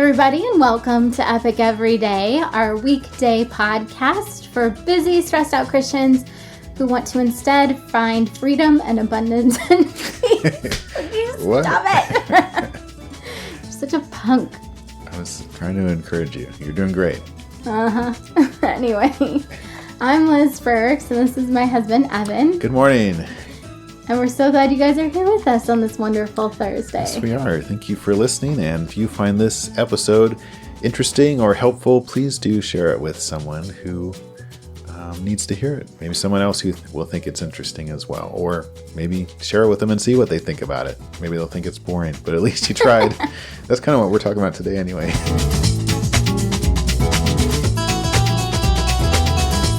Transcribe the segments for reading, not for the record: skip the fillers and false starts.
everybody, and welcome to Epic Everyday, our weekday podcast for busy, stressed out Christians who want to instead find freedom and abundance and peace. What? Stop it. You're such a punk. I was trying to encourage you. You're doing great. Anyway, I'm Liz Burks, and this is my husband, Evan. Good morning. And we're so glad you guys are here with us on this wonderful Thursday. Yes, we are. Thank you for listening. And if you find this episode interesting or helpful, please do share it with someone who needs to hear it. Maybe someone else who will think it's interesting as well. Or maybe share it with them and see what they think about it. Maybe they'll think it's boring, but at least you tried. That's kind of what we're talking about today anyway.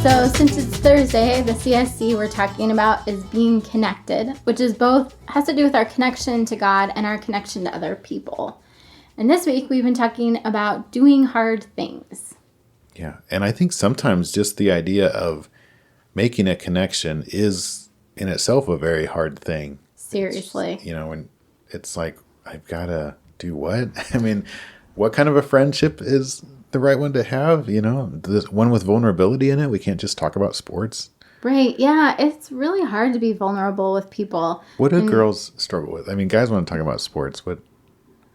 So since it's Thursday, the CSC we're talking about is being connected, which is has to do with our connection to God and our connection to other people. And this week we've been talking about doing hard things. Yeah, and I think sometimes just the idea of making a connection is in itself a very hard thing. Seriously. When it's like, I've got to do what? I mean, what kind of a friendship is the right one to have? The one with vulnerability in it. We can't just talk about sports. Right. Yeah. It's really hard to be vulnerable with people. What do girls struggle with? I mean, guys want to talk about sports.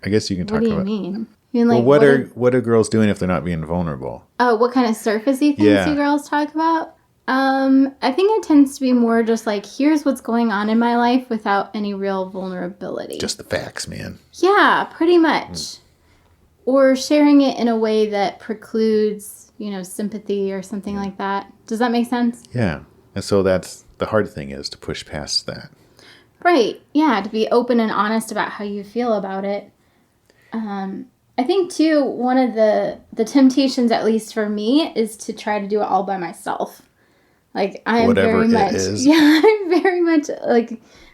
I guess you can talk about. What do you mean? You mean what are girls doing if they're not being vulnerable? Oh, what kind of surfacey things do girls talk about? I think it tends to be more just like, here's what's going on in my life without any real vulnerability. Just the facts, man. Yeah, pretty much. Or sharing it in a way that precludes, sympathy or something like that. Does that make sense? Yeah. And so that's the hard thing, is to push past that. Right. Yeah, to be open and honest about how you feel about it. I think, too, one of the temptations, at least for me, is to try to do it all by myself. Like, I'm very much,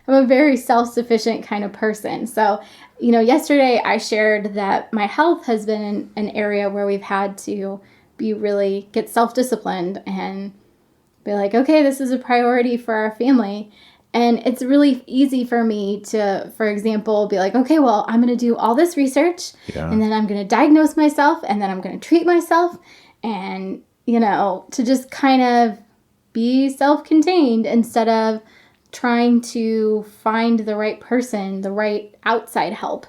I'm a very self-sufficient kind of person. So, yesterday I shared that my health has been an area where we've had to get self-disciplined and be like, okay, this is a priority for our family. And it's really easy for me to, for example, be like, okay, well, I'm going to do all this research, and then I'm going to diagnose myself, and then I'm going to treat myself, and, to just kind of be self-contained instead of trying to find the right person, the right outside help.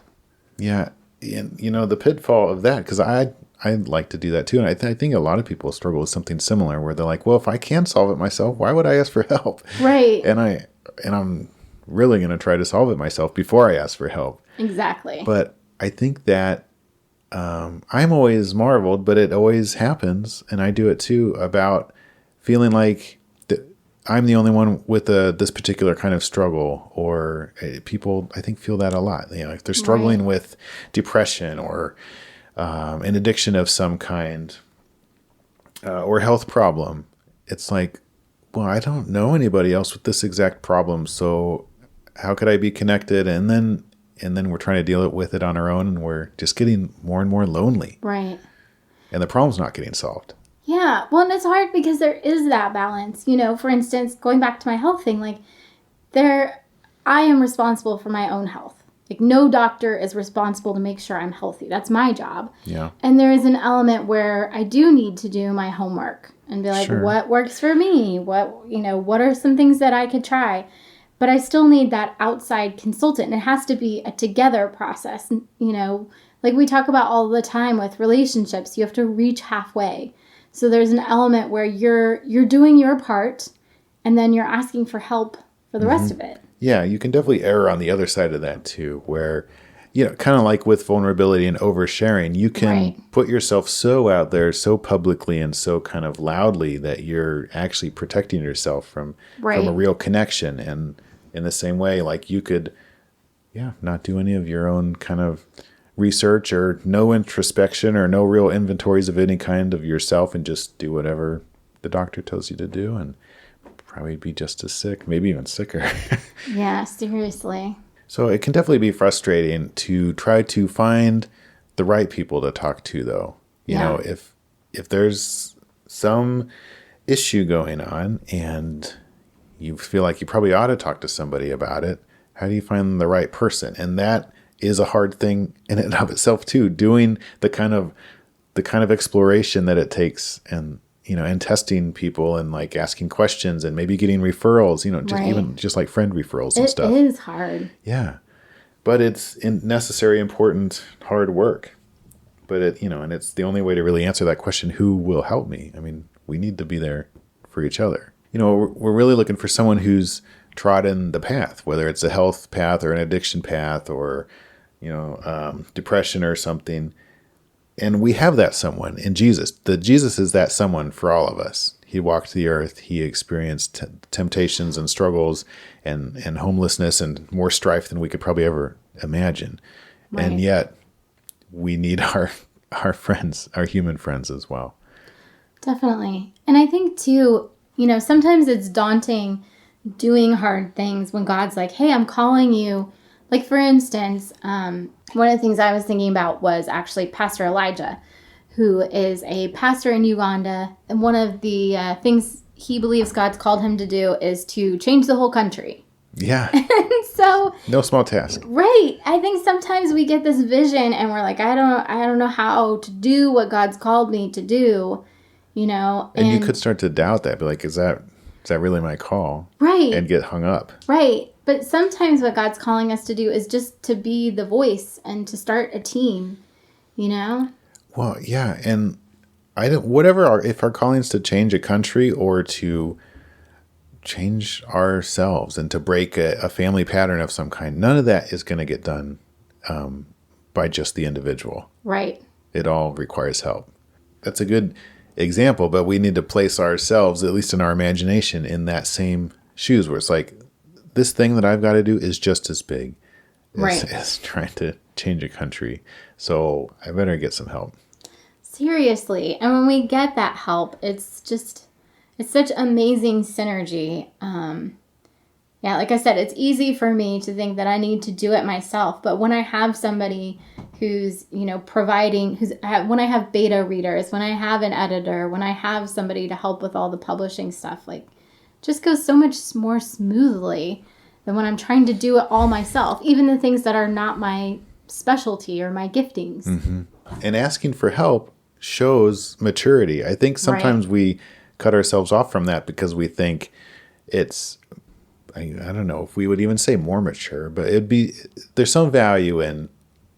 Yeah. And, the pitfall of that, because I like to do that too. And I think a lot of people struggle with something similar where they're like, well, if I can solve it myself, why would I ask for help? Right. And I'm really going to try to solve it myself before I ask for help. Exactly. But I think that I'm always marveled, but it always happens, and I do it too, about feeling like I'm the only one with this particular kind of struggle, or people, I think, feel that a lot. If they're struggling with depression or an addiction of some kind or health problem, it's like, well, I don't know anybody else with this exact problem, so how could I be connected? And then we're trying to deal with it on our own, and we're just getting more and more lonely. Right. And the problem's not getting solved. Yeah, well, and it's hard because there is that balance. For instance, going back to my health thing, I am responsible for my own health. No doctor is responsible to make sure I'm healthy. That's my job. Yeah. And there is an element where I do need to do my homework and be like, what works for me? What are some things that I could try? But I still need that outside consultant. And it has to be a together process. Like we talk about all the time with relationships, you have to reach halfway. So there's an element where you're doing your part, and then you're asking for help for the rest of it. Yeah, you can definitely err on the other side of that too, where, kind of like with vulnerability and oversharing, you can put yourself so out there, so publicly and so kind of loudly that you're actually protecting yourself from a real connection. And in the same way, like you could, not do any of your own kind of research or no introspection or no real inventories of any kind of yourself, and just do whatever the doctor tells you to do, and probably be just as sick, maybe even sicker. Yeah, seriously. So it can definitely be frustrating to try to find the right people to talk to, though. You know, if there's some issue going on and you feel like you probably ought to talk to somebody about it, how do you find the right person? And that is a hard thing in and of itself too. Doing the kind of exploration that it takes, and and testing people, and like asking questions, and maybe getting referrals, even just like friend referrals and stuff. It is hard. Yeah. But it's necessary, important, hard work. But and it's the only way to really answer that question, who will help me? I mean, we need to be there for each other. We're really looking for someone who's trodden the path, whether it's a health path or an addiction path or, depression or something. And we have that someone in Jesus. Jesus is that someone for all of us. He walked the earth. He experienced temptations and struggles and homelessness and more strife than we could probably ever imagine. Right. And yet we need our friends, our human friends as well. Definitely. And I think too, sometimes it's daunting doing hard things when God's like, hey, I'm calling you. Like, for instance, one of the things I was thinking about was actually Pastor Elijah, who is a pastor in Uganda. And one of the things he believes God's called him to do is to change the whole country. Yeah. And so no small task. Right. I think sometimes we get this vision and we're like, I don't know how to do what God's called me to do, And you could start to doubt that, be like, is that really my call? Right. And get hung up. Right. But sometimes what God's calling us to do is just to be the voice and to start a team, Well, yeah. And if our calling is to change a country or to change ourselves and to break a family pattern of some kind, none of that is going to get done by just the individual. Right. It all requires help. That's a good example, but we need to place ourselves, at least in our imagination, in that same shoes where it's like, this thing that I've got to do is just as big as trying to change a country. So I better get some help. Seriously. And when we get that help, it's such amazing synergy. Like I said, it's easy for me to think that I need to do it myself. But when I have somebody who's, providing, when I have beta readers, when I have an editor, when I have somebody to help with all the publishing stuff, like, just goes so much more smoothly than when I'm trying to do it all myself, even the things that are not my specialty or my giftings. Mm-hmm. And asking for help shows maturity. I think sometimes we cut ourselves off from that because we think it's, I don't know if we would even say more mature, but there's some value in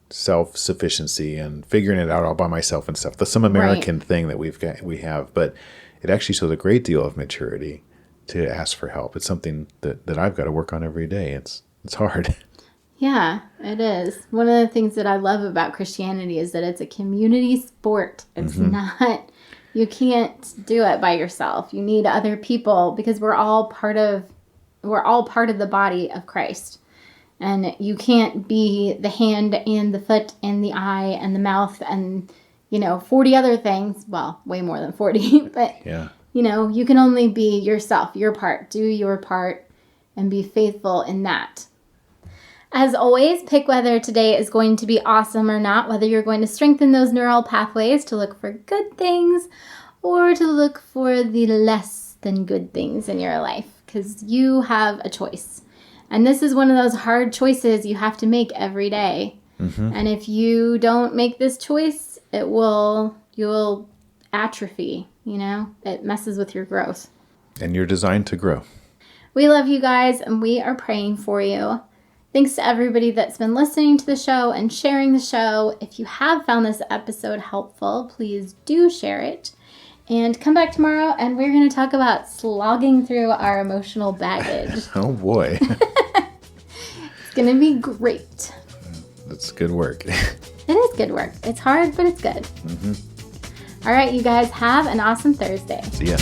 self-sufficiency and figuring it out all by myself and stuff. That's some American thing that we have, but it actually shows a great deal of maturity to ask for help. It's something that I've got to work on every day. It's hard. Yeah, it is. One of the things that I love about Christianity is that it's a community sport. It's not, you can't do it by yourself. You need other people because we're all part of the body of Christ. And you can't be the hand and the foot and the eye and the mouth and, 40 other things. Well, way more than 40, but yeah. You can only be yourself, your part. Do your part and be faithful in that. As always, pick whether today is going to be awesome or not, whether you're going to strengthen those neural pathways to look for good things or to look for the less than good things in your life, because you have a choice. And this is one of those hard choices you have to make every day. Mm-hmm. And if you don't make this choice, you'll atrophy. It messes with your growth. And you're designed to grow. We love you guys, and we are praying for you. Thanks to everybody that's been listening to the show and sharing the show. If you have found this episode helpful, please do share it. And come back tomorrow, and we're going to talk about slogging through our emotional baggage. Oh, boy. It's going to be great. That's good work. It is good work. It's hard, but it's good. Mm-hmm. All right, you guys, have an awesome Thursday. See ya.